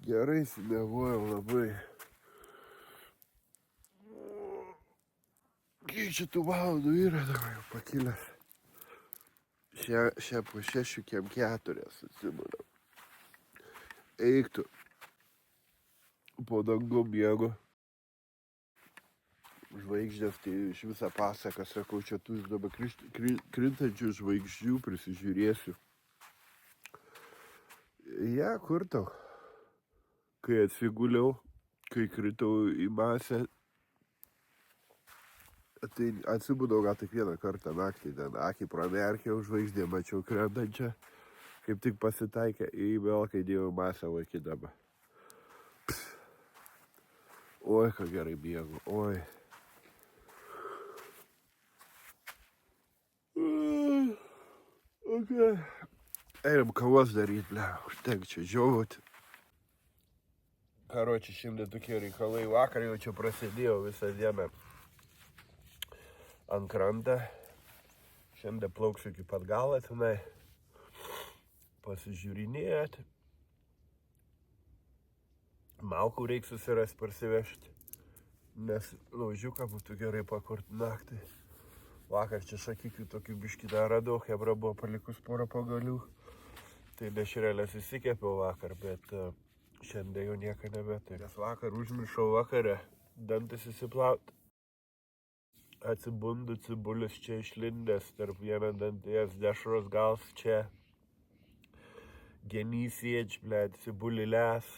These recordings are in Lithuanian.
Gerai įsimiegojau labai. Kiek čia tų valandų yra dabar jau pakilęs? Šią po 6:04 atsimenu. Eiktų. Po dangum miego. Žvaigždės, tai iš visą pasaką, sakau, čia tu dabar krintančių žvaigždžių prisižiūrėsiu. Ja, kur tau? Kai atsiguliau, kai kritau į masę, tai atsibudau gal tik vieną kartą naktį, ten akį pramerkiau, žvaigždė mačiau krentančią, kaip tik pasitaikė, vėl kai dėjau masę laikydama. Oi, ką gerai miegu, oi. Okay. Einam kavos daryt, užtenk čia žiovauti. Karoči, šiandien tokie reikalai, vakar jau čia prasidėjo visą dieną ant krantą. Šiandien plauksiu iki pat galo tenai, pasižiūrinėti. Malkų reiks susirasti parsivežti, nes laužiuką būtų gerai pakurti naktį. Vakar čia šakikių tokių biškį dar radau, hebra buvo palikus porą pagalių. Tai dešrelės įsikepiau vakar, bet šiandien jau nieko nebeturiu. Nes vakar užmiršau vakare dantis įsiplauti. Atsibundu, cibulis čia išlindęs, tarp vieną danties dešros gals čia. Genys sėdž, cibulį les.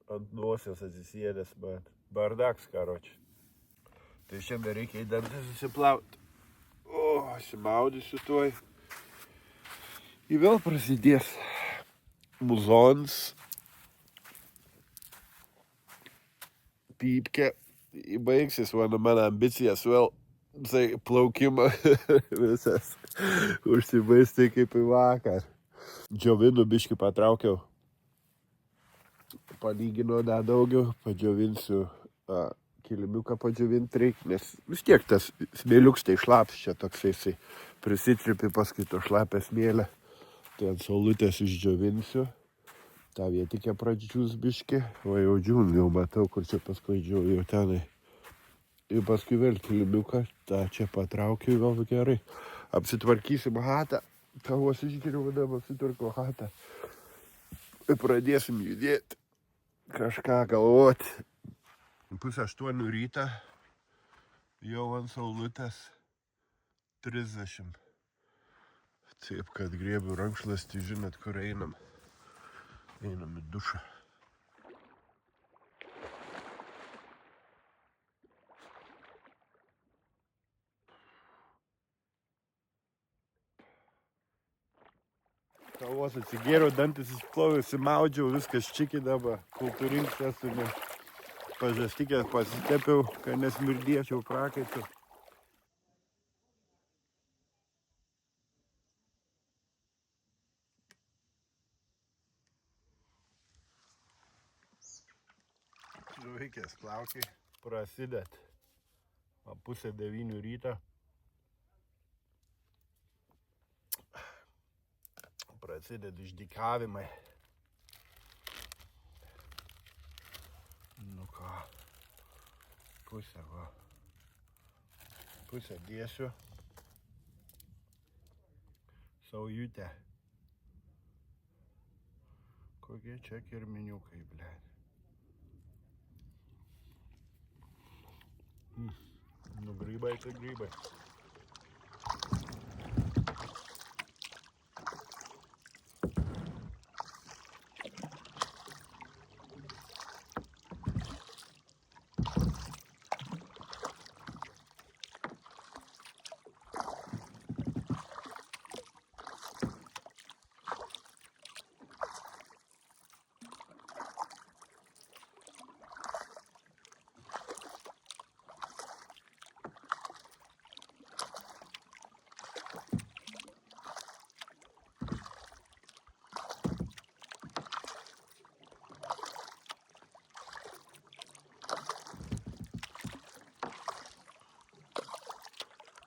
Ant nosies atsisėdęs man. Bardaks, karoči. Tai šiandien reikia į dantis įsiplauti. Įsimaudysiu tuoj. Ir vėl prasidės muzons, pypkė, baigsis mano ambicijas vėl, plaukimą visas užsibaistai kaip į vakar. Džiovinu biškį patraukiau, palygino daugiau, padžiovinsiu, kilimiuką padžiovinti reikia, nes vis tiek tas smėliuks tai šlaps, čia toksai prisitripi paskui to šlapę smėlę. Tai ant saulutės išdžiovinsiu. Ta vietikę pradžiūs biškį. O jau džiūn, jau matau, kur čia paskui jau tenai. Ir paskui vėl kilimiuką. Ta čia patraukiu gal gerai. Apsitvarkysim hatą. Kavos išgeriu, vadam, apsitvarko hatą. Ir pradėsim judėti. Kažką galvoti. 7:30 rytą. Jau ant saulutės 30. Taip, kad griebiu rankšluostį, žinot, kur einam. Einam į dušą. Kavos atsigėriau, dantis išploviau, įsimaudžiau, viskas čiki dabar. Kultūrinks esu, ne. Pažastikės pasitepiau, kad nesmirdėčiau prakaitu. Žuvikės plaukiai prasidėt. 8:30 ryto. Prasidėt išdykavimai. Nu ką, pusę dėsiu. Saujutę. Kokie čia kirminiukai, blėt. Nu grybai tai grybai.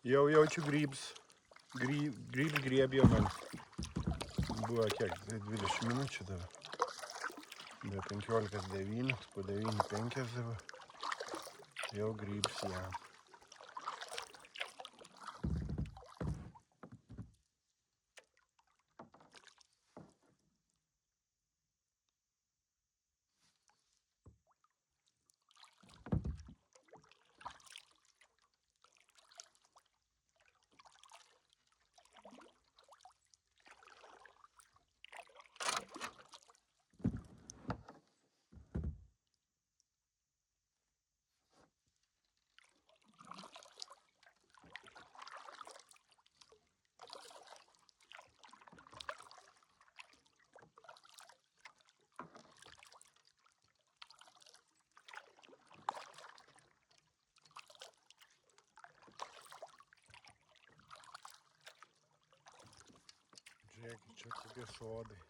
Jau jaučiu grybs. Grybs griebė man. Buvo kiek? 20 minučių dabar. Be 15:09, po 9:05 dabar. Jau grybs jam. Žiūrėkit, čia kokie sodai.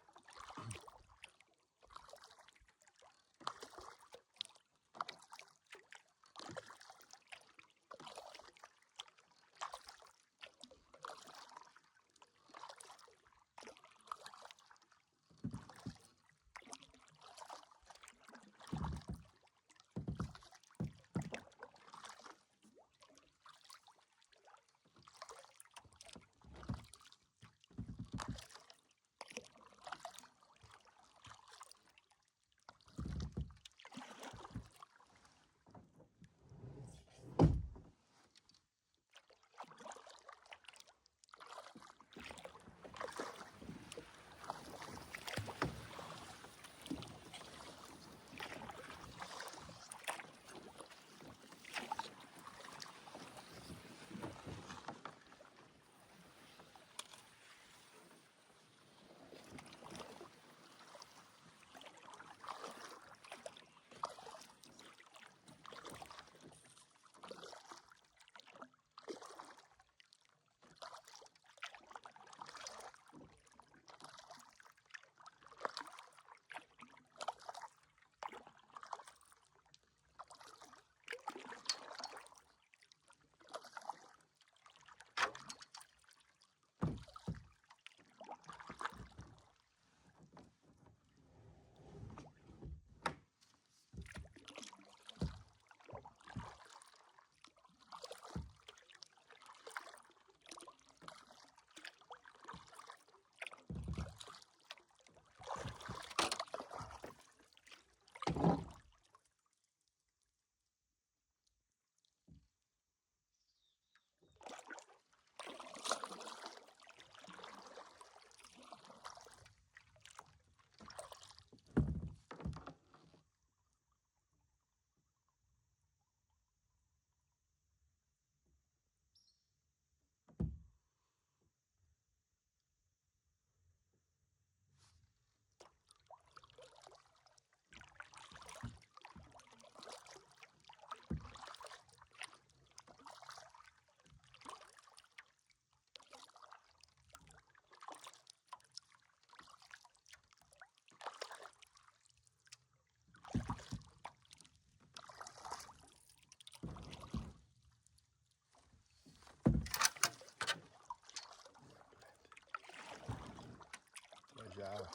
Važiavo.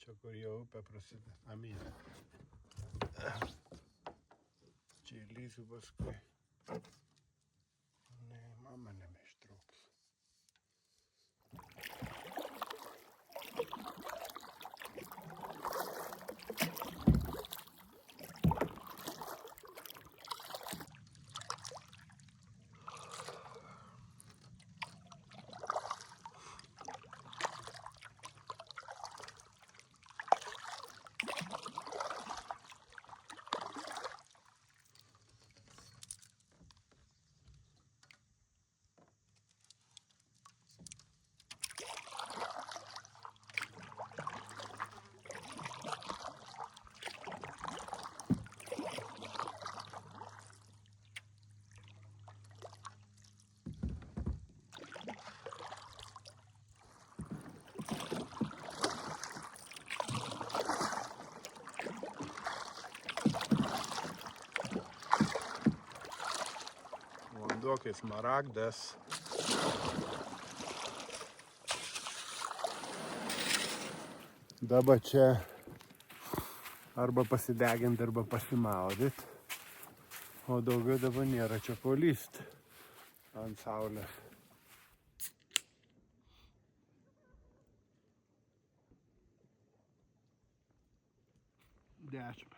Čia kur jau upė prasideda. Amina. Čia įlysiu paskui. Ne, mama nebeištrauks. Įsivaizduokit, smaragdas. Dabar čia arba pasideginti, arba pasimaudyti. O daugiau dabar nėra čia polyst ant saulės. Dešimt.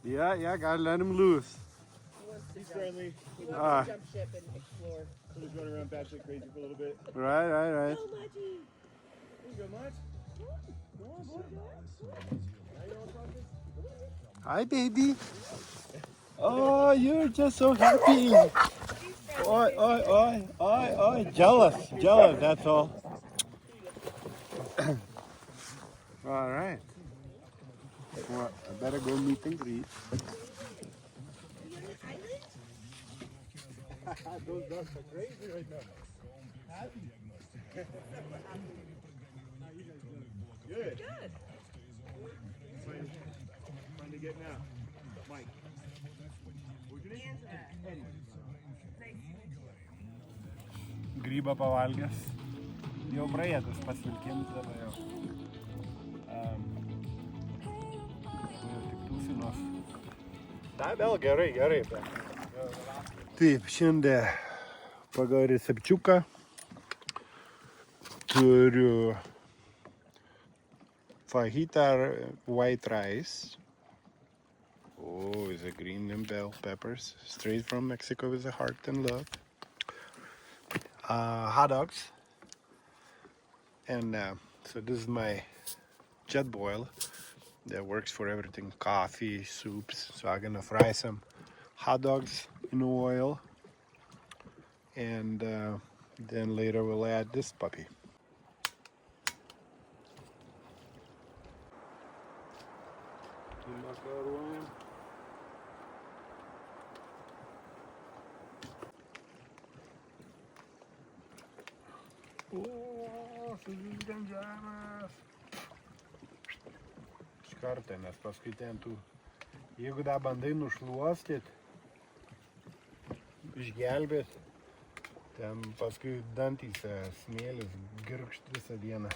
Yeah, gotta let him loose. He's friendly. He Ah. wants to jump ship and explore. We'll just run around batshit crazy for a little bit. Right. Oh, Mudgy. There you go, Mudge. Come on, boy. Now you all talking? Hi, baby. Oh, you're just so happy. Oi. Jealous, that's all. All right. Well, I better go meet and greet. Those ducks are crazy right now. Good. Fun to get now. Mike. What's your name? Eddie. Grybą pavalgęs. Jau praėtas pasvilkims dabar jau. Jau tik tūsinos. Tai vėl gerai. Taip, šiandien pagal recepčiuką turiu fajita white rice. Oh, it's a green and bell peppers, straight from Mexico with a heart and love. Hot dogs. And so this is my jet boil that works for everything, coffee, soups. So I'm gonna fry some hot dogs in oil, and then later we'll add this puppy. O, sužydėm žemės. Iš karto, nes paskui ten tų, jeigu dar bandai nušluostyt, išgelbėt, ten paskui dantyse smėlis girkšt visą dieną.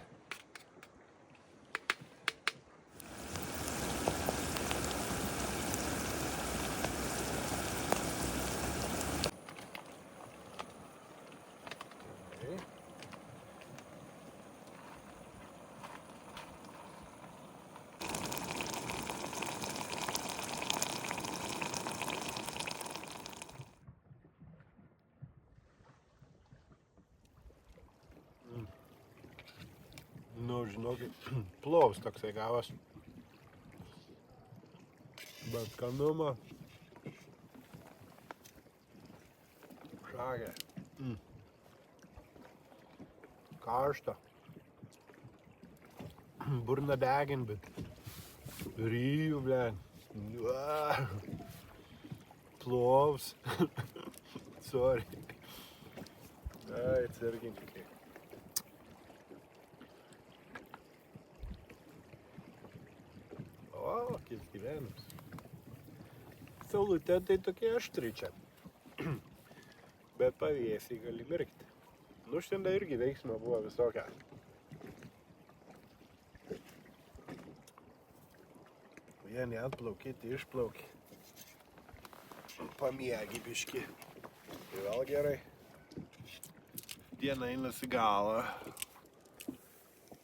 Nu, žinokit, plovas toksai gavas. Bet skanuma. Šakė. Karšta. Burna degin, bet ryjų, blen. Plovas. Sorry. Ai, atsarginkit. O, kaip gyvenimas. Saulutė tai tokie aštri čia. Bet pavėsiai gali mirkti. Nu, šiandien irgi veiksmo buvo visokia. Vieni atplaukė, tai išplaukė. Pamiegi biški. Tai vėl gerai. Diena einasi galą.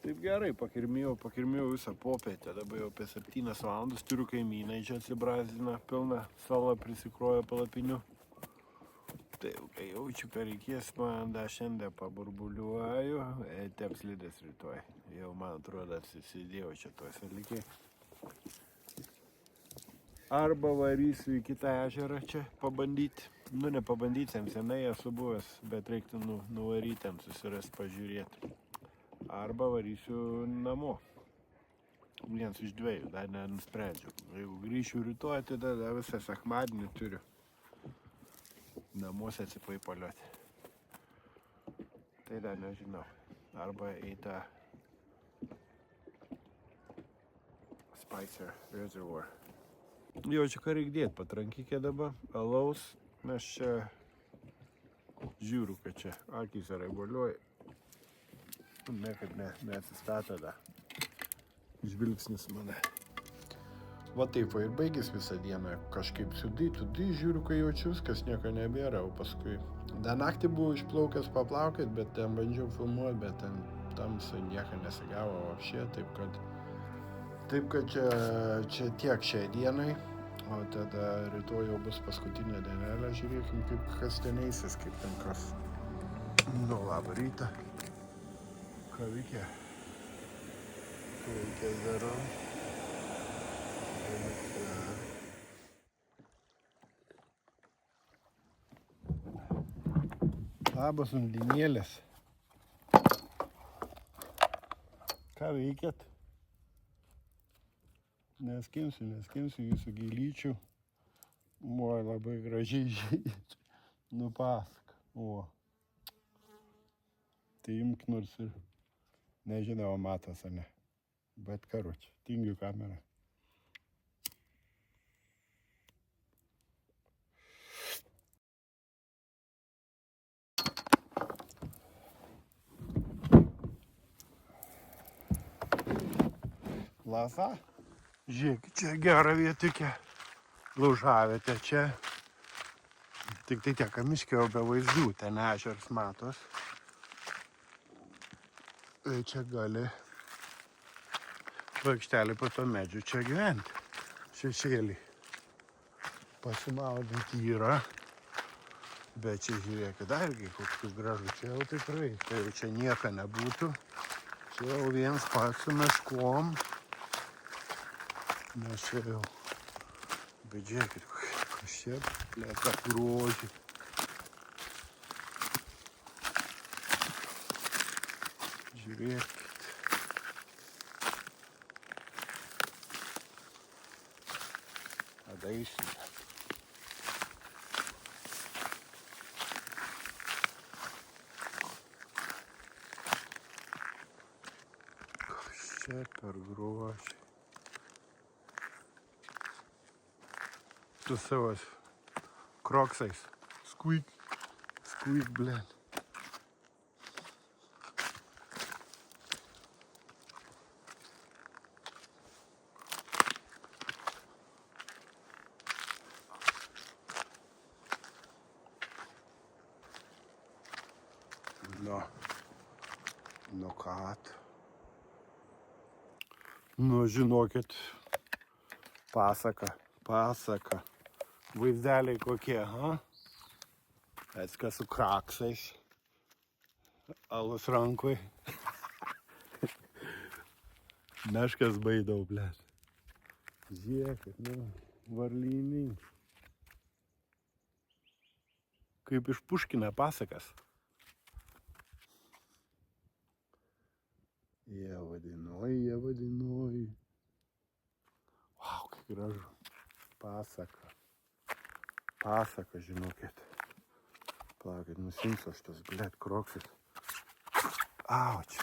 Taip gerai, pakirmėjau visą popietę, dabar jau apie 7 valandas, turiu kaimynai, čia atsibrazdina, pilna sala prisikrojo palapinių. Tai kai jaučiu, kad reikės, man dar šiandien paburbuliuoju, teps slidės rytoj. Jau man atrodo, atsisidėjau čia tuose lygiai. Arba varysiu į kitą ežerą čia pabandyti. Nu, ne pabandyti, senai esu buvęs, bet reiktų nuvaryti ten, susirasti, pažiūrėti. Arba varysiu namo. Vienas iš dviejų, dar nenusprendžiau. Jeigu grįšiu rytoj, tai tada visą sekmadienį turiu namuose atsipaipaliuoti. Tai dar nežinau. Arba į tą Spicer Reservoir. Jo, čia ką reikia dėti, patrankykė dabar, alaus, mes čia žiūriu, kad čia akys raibuliuoja. Niekad neatsistato da. Žvilgsnis mane. Va taip, va ir baigės visą dieną. Kažkaip sudai, žiūriu, kai jaučiu, kas nieko nebėra, o paskui. Dar naktį buvau išplaukęs paplaukėt, bet ten bandžiau filmuoti, bet ten tamsai nieko nesigavo apšė, taip kad čia tiek šiai dienai, o tada rytoj jau bus paskutinė dienelė, žiūrėkim, kaip kas ten eisis, kaip ten kas. Nu, labą rytą. Ką veikia? Ką veikia darau? Labas undinėlės. Ką veikėt? Neskinsiu jūsų gėlyčių. Oi, labai gražiai žydžiai. Nupasak. O. Tai imk nors ir nežinau, matas, ar ne. Bet karoči, tingiu kamerą. Lasa. Žiūrėk, čia gera vietikė. Laužavietė čia. Tik tai tiek miškio be vaizdų, ten ežeras matos. Čia gali vaikštelį po to medžių čia gyventi. Šešėlį. Pasimaudyti yra. Bet čia žiūrėkit dargi, koks gražu. Čia jau tikrai. Tai jau čia nieko nebūtų. Čia jau viens pats su meškom. Nes čia jau, bet žiūrėkit, kas čia, plėta grožį. Žiūrėkit. Tada išsime. Kas čia per grožį. Tu savas kroksais. Squeak, blėt. Nu kat. Nu, žinokit, pasaka. Vaizdeliai kokie, ha? Eską su kraksais. Alus rankui. Meškas baidau, blėt. Žiūrėkit, nu, varlyniai. Kaip iš Puškino pasakas. Jie vadinoj. Vau, kaip gražu. Pasaka, žinokit. Plaukit, nusimsiu aš tas, blėt, kroksis. Auč.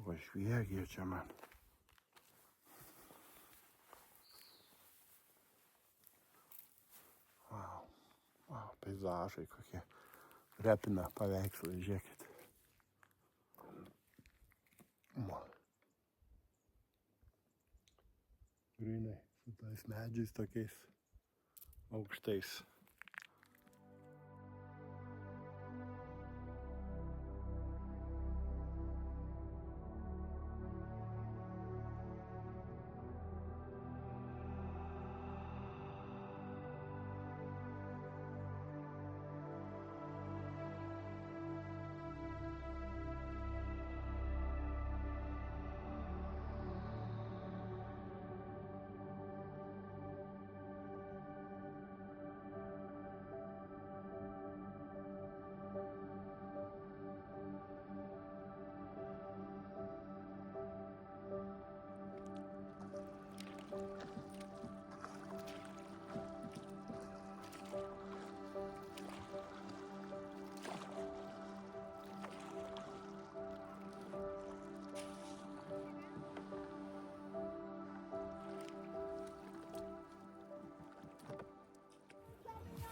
Va, šviegė čia man. Vau, peizažai kokie. Repina paveikslai, žiūrėkit. Grynai, su tais medžiais tokiais aukštais.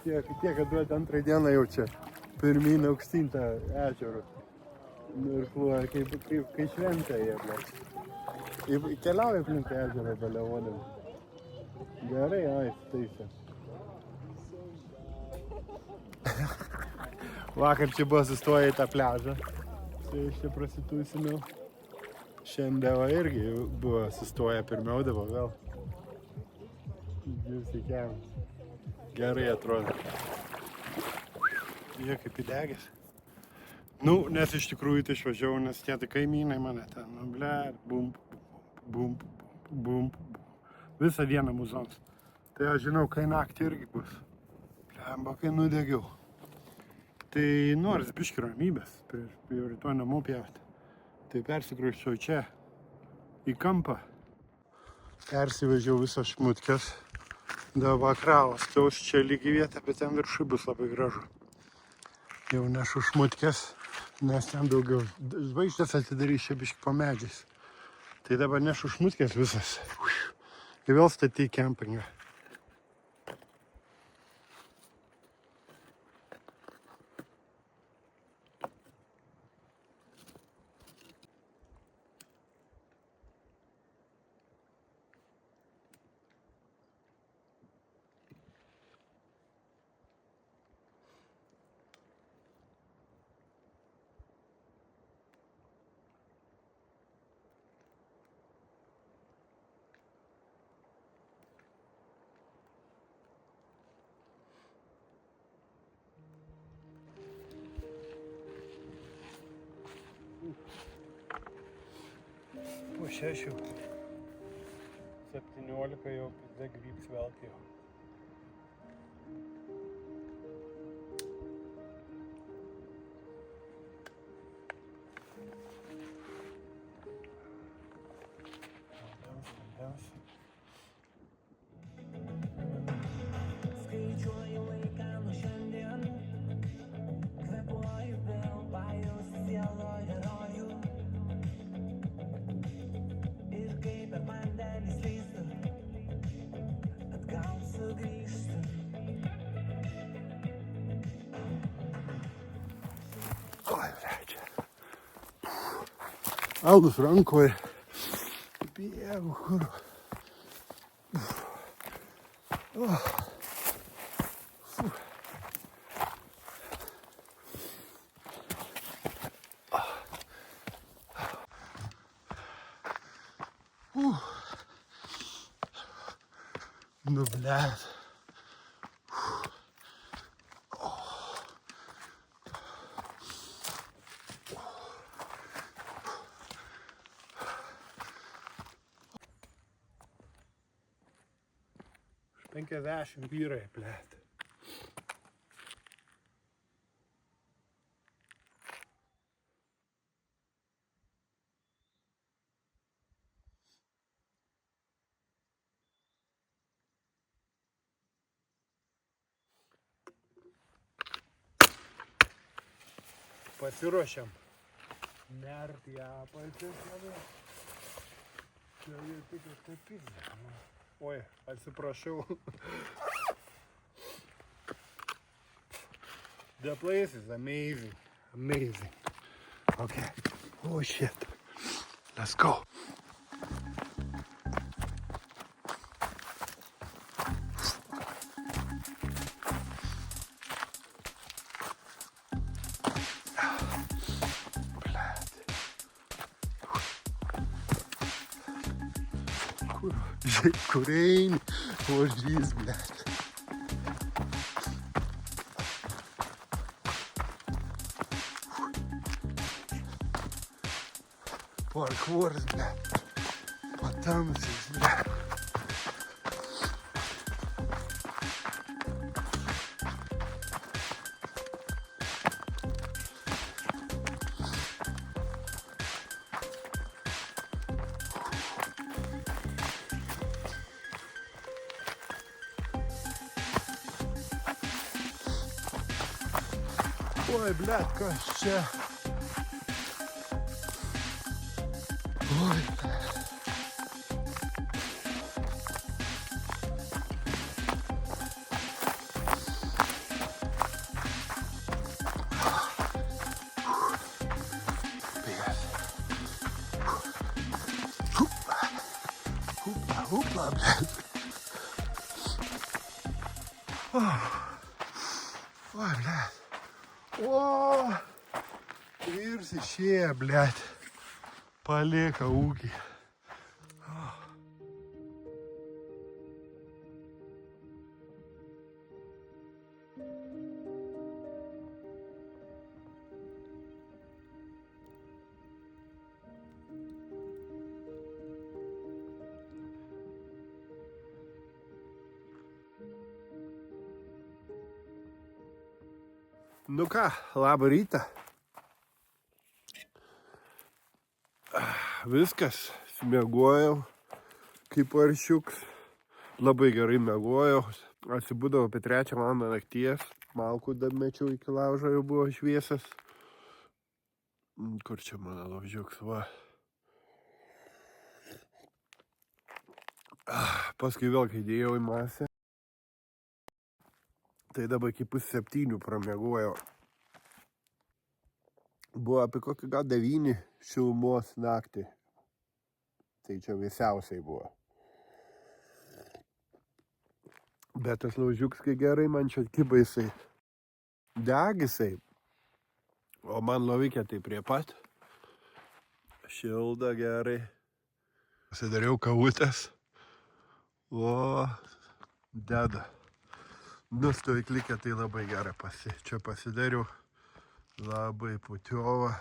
Tiek, kad duoti antrą dieną jau čia pirmyn aukštyn tą ežerų. Nu ir kluoja, kai šventė jie, ble. Keliauja aplink ežerą belevodami. Gerai, ai, taisė. Vakar čia buvo sustoję į tą pliažą. Tai aš čia prasitūsinau. Šiandien irgi buvo sustoję pirmiau, dabar vėl. Jūsų kelias. Gerai atrodo. Jie kaip įdegęs. Nu, nes iš tikrųjų tai išvažiavau, nes tie tai kaimynai mane ten, nu, ble, bum. Visą dieną muzons. Tai aš žinau, kai naktį irgi bus. Blemba, kai nudegiau. Tai nors biški ramybės, jau rytoj namų pjauti. Tai persikrausčiau čia, į kampą. Persivežiau visas šmutkės. Dabar kravas, taus čia lygi vieta, bet ten viršui bus labai gražu. Jau nešu šmutkės, nes ten daugiau žvaigždės atidarys čia biški po medžiais. Tai dabar nešu šmutkės visas. Ir vėl statyti kempingą. Po 6, 17 jau pizda grįps velti jau. Vandens. Skaičiuoju laiką nuo šiandien, kvėpuoju vėl pajausti sieloje rojų. Ir kaip per vandenį slystu, atgal sugrįžtu. Oi, leidžia. Alus rankoje. Bėgu, kur. Nu, blet. Už 50 vyrai, blet. Pasiruošiam. Nerti ją pasisavę. Čia jie tik atapinė. Oi, atsiprašau. The place is amazing. Amazing. Okay. Oh shit. Let's go. Kur eini, ožys, blet. Parkouras, blet. Patamsis, blet. Ой, блядь, kas čia? Oi. Upla, blėt. Oi, blėt. O, vyrs išėjo, blėt. Palieka ūkį. Nu ką, labą rytą. Viskas, miegojau kaip paršiuks. Labai gerai miegojau. Atsibudau apie 3 valandą nakties. Malkų dar mečiau iki laužo, jau buvo šviesas. Kur čia mano laužiuks, va. Paskui vėl kai dėjau į masę. Tai dabar iki 6:30 pramiegojau. Buvo apie kokį gal 9 šilumos naktį. Tai čia vėsiausiai buvo. Bet tas laužiuks, kai gerai man čia kiba jisai. Degisai. O man lovikė tai prie pat. Šilda gerai. Pasidariau kavutės. O, deda. Stovyklikė tai labai gerai čia pasidariau. Labai putiova.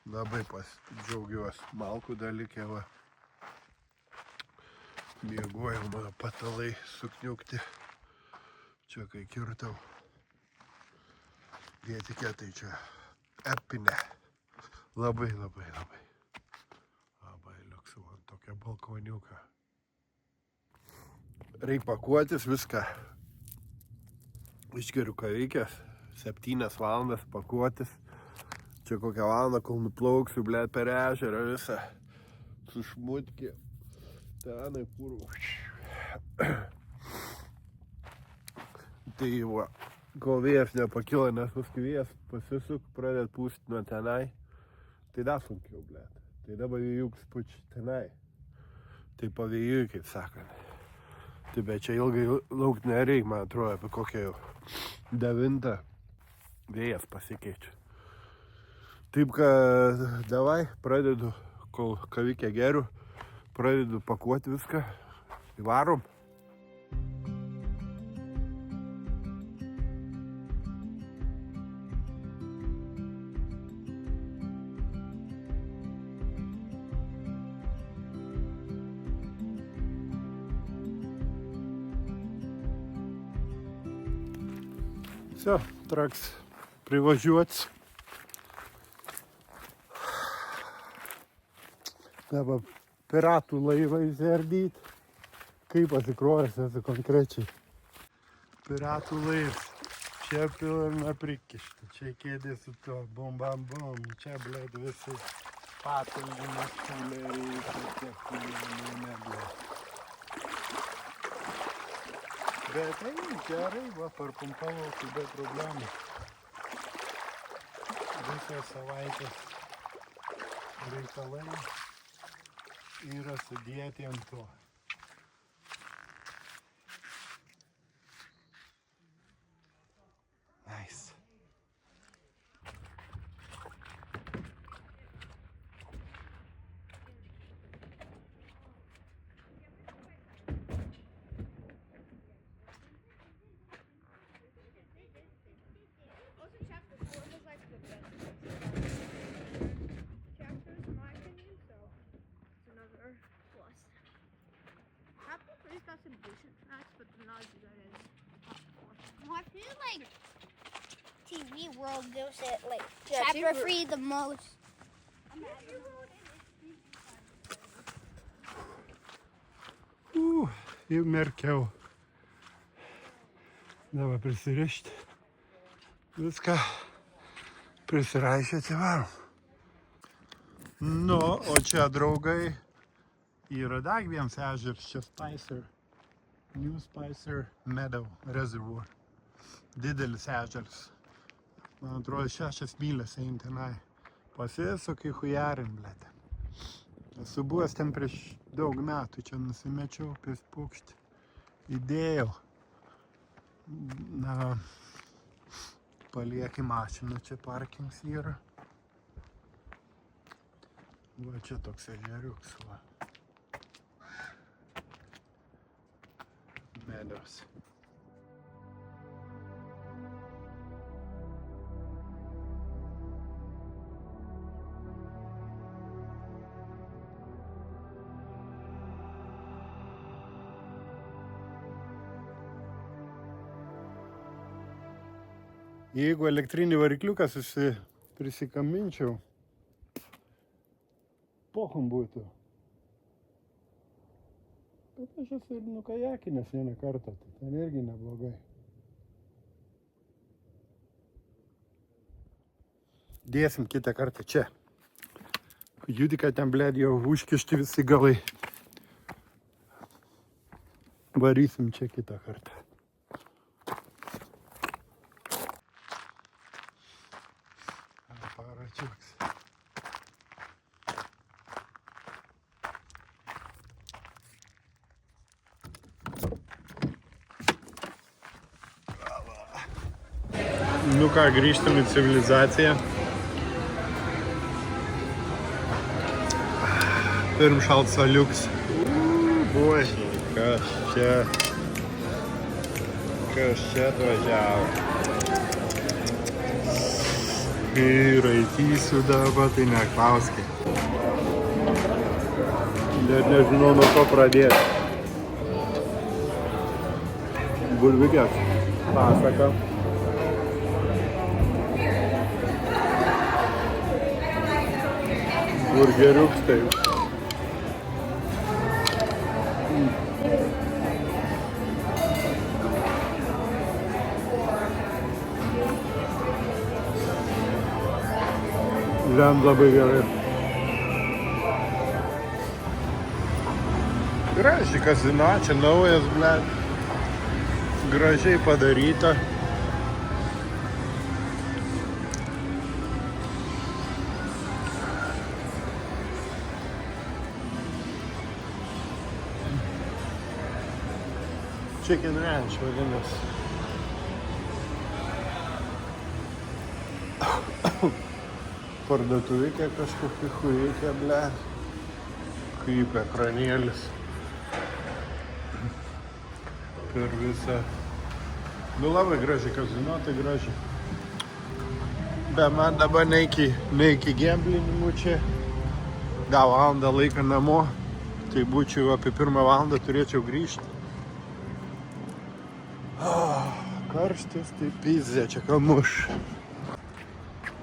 Labai džiaugiuosi. Malkų dalykė, va. Miegojau, mano patalai sukniukti. Čia kai kirtau. Etikėtai čia epinė. Labai liuksu ant tokią balkoniuką. Reik pakuotis viską. Išgeriu kavikės, 7 valandas pakuotis. Čia kokią valandą, kol nuplauksiu, blėt, per ežerą visą. Sušmutkį. Tenai purų. Tai va, kol vėjas nepakilo, nes paskui vėjas pasisuk, pradėt pūsti nuo tenai. Tai dar sunkiau, blėt. Tai dabar vėjuks puč tenai. Tai pavėjui, kaip sakant. Tai bet čia ilgai laukti nereik, man atrodo, apie kokią jau 9 vėjas pasikeičia. Taip, kad davai, pradedu, kol kavikę geriu, pradedu pakuoti viską, įvarom. Все, traks privažiuots. Dabar piratų laivą įsiardyt. Kaip pasikrovęs esu konkrečiai. Piratų laivas. Čia pilna prikišta. Čia kėdė su to bum. Čia, blėd, visi patalgimas, kuleriai, tokie kuleriai, blėd. Bet tai gerai, va, parpumpavau, tai be problemų. Visą savaitės reikalai yra sudėti ant to. Nice. Got some decent tracks, but not as good as I feel like TV World gives it like chapter free the most. Jau merkiau. Dabar prisirišti. Viską prisiraišyti varom. Nu, o čia draugai yra dar vienas ežeras, čia Spicer. New Spicer Meadow Reservoir. Didelis ežeras. Man atrodo, 6 mylias eina tenai. Pasisukai hujarin, blėt. Esu buvęs ten prieš daug metų čia nusimečiau pės paukštį. Įdėjau. Na, palieki mašiną, čia parkings yra. Va čia toks ežeriuks, va. Meadows. Jeigu elektrinį varikliuką prisikaminčiau, pohum būtų. Bet aš esu ir nukajakinęs vieną kartą, tai ten irgi neblogai. Dėsim kitą kartą čia. Judika ten, blėd, jau užkišti visi galai. Varysim čia kitą kartą. Paračiuks. Nu ką, grįžtam į civilizaciją. Turim šalt saliuks. Bože, kas čia atvažiavo. Ir raitysiu dabar, tai neklauskit. Net nežinau, nuo ko pradėti. Bulvikės pasaka. Burgeriuks tai. Žem labai gerai. Gražiai kazino, čia naujas, blėd. Gražiai padaryta. Chicken Ranch vadinasi. Parduotuvė kažkokia chujikė, blėd. Kaip ekranėlis. Per visą. Nu labai gražiai kazino, tai gražiai. Be man dabar ne iki gamblinimų čia. Gal valandą laiką namo. Tai būčiau apie 1 valandą turėčiau grįžti. Karštis, tai pizė, čia kamuš.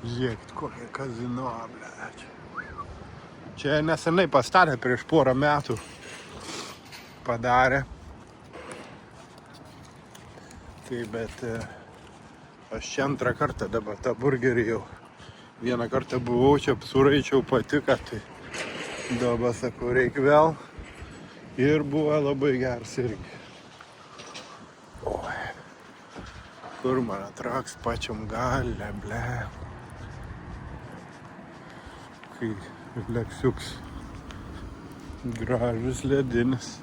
Žiūrėkit, kokia kazino, blėč. Čia nesenai pastatė prieš porą metų. Padarė. Tai bet aš čia antrą kartą dabar tą burgerį jau. Vieną kartą buvau čia, suraičiau patiko, tai dabar sakau, reikia vėl. Ir buvo labai geras irgi. Oi. Kur man atraks pačiam galę, ble. Kai leksiuks gražus ledinis.